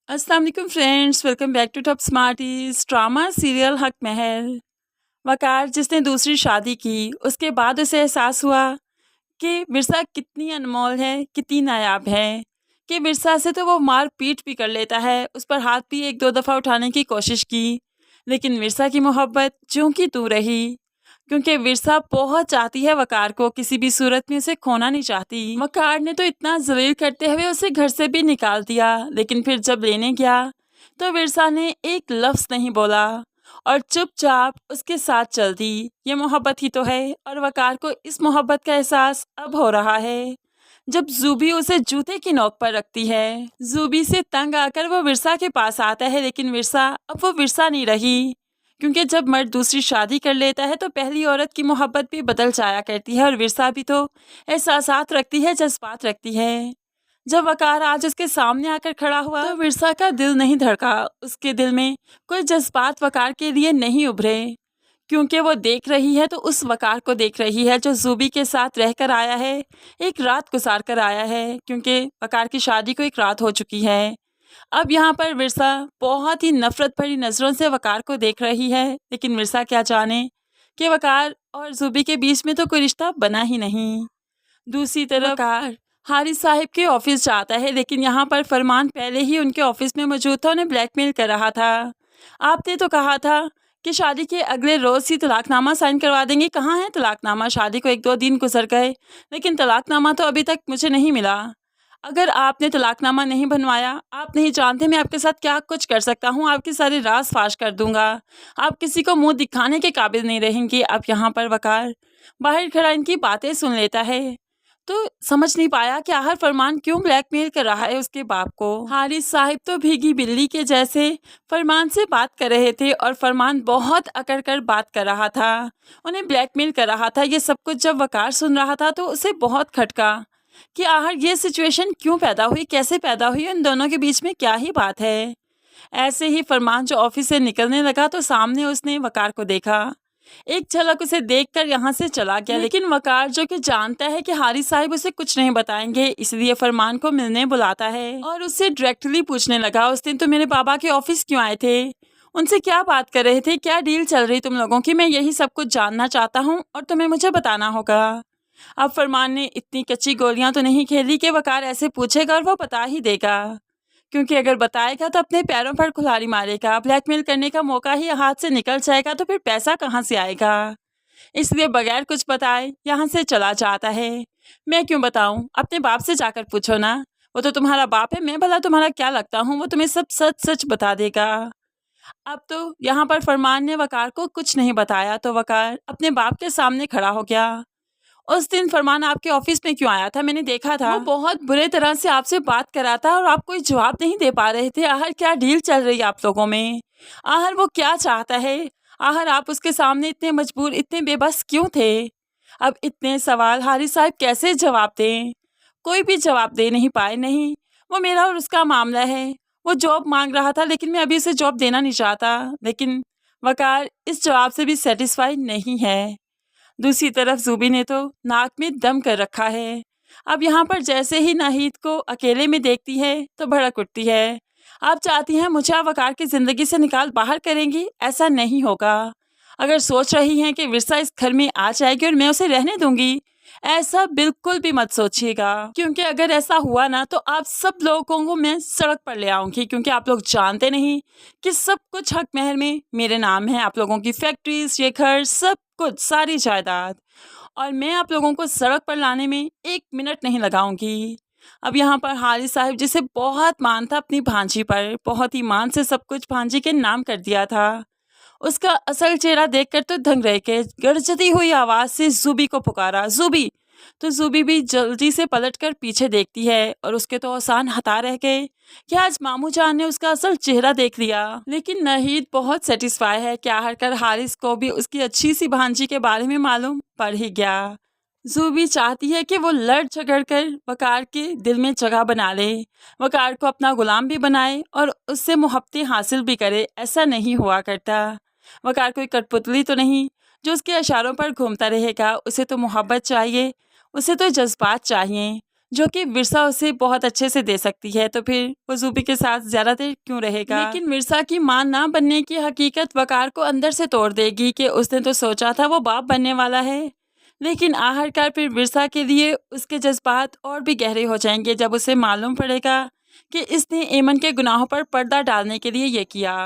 अस्सलाम वालेकुम friends, welcome back to top smarties. Drama serial Haq Mahal. वकार जिसने दूसरी शादी की, उसके बाद उसे एहसास हुआ कि विरसा कितनी अनमोल है, कितनी नायाब है। कि विरसा से तो वो मार पीट भी कर लेता है, उस पर हाथ भी एक दो दफ़ा उठाने की कोशिश की, लेकिन विरसा की मोहब्बत ज्यों की त्यों रही। क्योंकि विरसा बहुत चाहती है वकार को, किसी भी सूरत में उसे खोना नहीं चाहती। वकार ने तो इतना जलील करते हुए उसे घर से भी निकाल दिया, लेकिन फिर जब लेने गया तो विरसा ने एक लफ्ज़ नहीं बोला और चुपचाप उसके साथ चल दी। ये मोहब्बत ही तो है, और वकार को इस मोहब्बत का एहसास अब हो रहा है जब जूबी उसे जूते की नोक पर रखती है। जूबी से तंग आकर वो विरसा के पास आता है, लेकिन विरसा अब वो विरसा नहीं रही। क्योंकि जब मर्द दूसरी शादी कर लेता है तो पहली औरत की मोहब्बत भी बदल जाया करती है, और विरसा भी तो एहसासात रखती है, जज्बात रखती है। जब वकार आज उसके सामने आकर खड़ा हुआ तो विरसा का दिल नहीं धड़का। उसके दिल में कोई जज्बात वकार के लिए नहीं उभरे, क्योंकि वो देख रही है तो उस वकार को देख रही है जो जूबी के साथ रहकर आया है, एक रात गुजार कर आया है। क्योंकि वकार की शादी को एक रात हो चुकी है। अब यहाँ पर विरसा बहुत ही नफरत भरी नज़रों से वकार को देख रही है, लेकिन विरसा क्या जाने कि वकार और जूबी के बीच में तो कोई रिश्ता बना ही नहीं। दूसरी तरफ वकार हारिस साहिब के ऑफिस जाता है, लेकिन यहाँ पर फरमान पहले ही उनके ऑफिस में मौजूद था, उन्हें ब्लैकमेल कर रहा था। आपने तो कहा था कि शादी के अगले रोज़ ही तलाकनामा साइन करवा देंगे। कहाँ है तलाकनामा? शादी को एक दो दिन गुजर गए, लेकिन तलाकनामा तो अभी तक मुझे नहीं मिला। अगर आपने तलाकनामा नहीं बनवाया, आप नहीं जानते मैं आपके साथ क्या कुछ कर सकता हूँ। आपके सारे राज फाश कर दूंगा, आप किसी को मुंह दिखाने के काबिल नहीं रहेंगे। अब यहाँ पर वकार बाहर खड़ा इनकी बातें सुन लेता है, तो समझ नहीं पाया कि आखिर फरमान क्यों ब्लैकमेल कर रहा है उसके बाप को। हारिस साहिब तो भीगी बिल्ली के जैसे फरमान से बात कर रहे थे, और फरमान बहुत अकड़ कर बात कर रहा था, उन्हें ब्लैकमेल कर रहा था। ये सब कुछ जब वकार सुन रहा था तो उसे बहुत खटका कि आखिर ये सिचुएशन क्यों पैदा हुई, कैसे पैदा हुई, इन दोनों के बीच में क्या ही बात है। ऐसे ही फरमान जो ऑफिस से निकलने लगा तो सामने उसने वकार को देखा। एक झलक उसे देखकर यहाँ से चला गया, लेकिन वकार जो कि जानता है कि हारिस साहिब उसे कुछ नहीं बताएंगे, इसलिए फरमान को मिलने बुलाता है और उससे डायरेक्टली पूछने लगा, उस दिन तो मेरे बाबा के ऑफिस क्यों आए थे, उनसे क्या बात कर रहे थे, क्या डील चल रही तुम लोगों की? मैं यही सब कुछ जानना चाहता हूँ और तुम्हें मुझे बताना होगा। अब फरमान ने इतनी कच्ची गोलियां तो नहीं खेली कि वकार ऐसे पूछेगा और वो बता ही देगा, क्योंकि अगर बताएगा तो अपने पैरों पर कुल्हाड़ी मारेगा, ब्लैकमेल करने का मौका ही हाथ से निकल जाएगा, तो फिर पैसा कहाँ से आएगा। इसलिए बगैर कुछ बताए यहाँ से चला जाता है। मैं क्यों बताऊँ, अपने बाप से जाकर पूछो ना, वो तो तुम्हारा बाप है, मैं भला तुम्हारा क्या लगता हूँ, वो तुम्हें सब सच सच बता देगा। अब तो यहाँ पर फरमान ने वकार को कुछ नहीं बताया, तो वकार अपने बाप के सामने खड़ा हो गया। उस दिन फरमान आपके ऑफिस में क्यों आया था? मैंने देखा था, वो बहुत बुरे तरह से आपसे बात कर रहा था और आप कोई जवाब नहीं दे पा रहे थे। आखिर क्या डील चल रही है आप लोगों में? आखिर वो क्या चाहता है? आखिर आप उसके सामने इतने मजबूर, इतने बेबस क्यों थे? अब इतने सवाल हारिस साहब कैसे जवाब दें? कोई भी जवाब दे नहीं पाए। नहीं, वो मेरा और उसका मामला है। वो जॉब मांग रहा था, लेकिन मैं अभी उसे जॉब देना नहीं चाहता। लेकिन वकार इस जवाब से भी सेटिस्फाई नहीं है। दूसरी तरफ जूबी ने तो नाक में दम कर रखा है। अब यहाँ पर जैसे ही नाहिद को अकेले में देखती है तो भड़क उठती है। आप चाहती हैं मुझे आप वकार की ज़िंदगी से निकाल बाहर करेंगी? ऐसा नहीं होगा। अगर सोच रही हैं कि विरसा इस घर में आ जाएगी और मैं उसे रहने दूंगी, ऐसा बिल्कुल भी मत सोचिएगा, क्योंकि अगर ऐसा हुआ ना तो आप सब लोगों को मैं सड़क पर ले आऊंगी। क्योंकि आप लोग जानते नहीं कि सब कुछ हक महल में मेरे नाम है, आप लोगों की फैक्ट्रीज, ये घर, सब कुछ, सारी जायदाद, और मैं आप लोगों को सड़क पर लाने में एक मिनट नहीं लगाऊंगी। अब यहाँ पर हारिस साहिब जिसे बहुत मान था अपनी भांजी पर, बहुत ही मान से सब कुछ भांजी के नाम कर दिया था, उसका असल चेहरा देखकर तो दंग रह के गरजती हुई आवाज से जूबी को पुकारा, जूबी। तो जूबी भी जल्दी से पलटकर पीछे देखती है, और उसके तो आसान हता रह गए कि आज मामू जान ने उसका असल चेहरा देख लिया। लेकिन नाहिद बहुत सेटिस्फाई है कि आखिरकार हारिस को भी उसकी अच्छी सी भांजी के बारे में मालूम पड़ ही गया। जूबी चाहती है कि वो लड़ झगड़ कर वकार के दिल में जगह बना ले, वकार को अपना गुलाम भी बनाए और उससे मोहब्बतें हासिल भी करे। ऐसा नहीं हुआ करता। वकार कोई कठपुतली तो नहीं जो उसके इशारों पर घूमता रहेगा। उसे तो मोहब्बत चाहिए, उसे तो जज्बात चाहिए। जो कि मिर्ज़ा उसे बहुत अच्छे से दे सकती है, तो फिर वो ज़ूबी के साथ ज़्यादा देर क्यों रहेगा? लेकिन मिर्ज़ा की माँ ना बनने की हकीकत वकार को अंदर से तोड़ देगी कि उसने तो सोचा था वो बाप बनने वाला है। लेकिन आखिरकार फिर मिर्ज़ा के लिए उसके जज़्बात और भी गहरे हो जाएँगे जब उसे मालूम पड़ेगा कि इसने ऐमन के गुनाहों पर पर्दा डालने के लिए ये किया।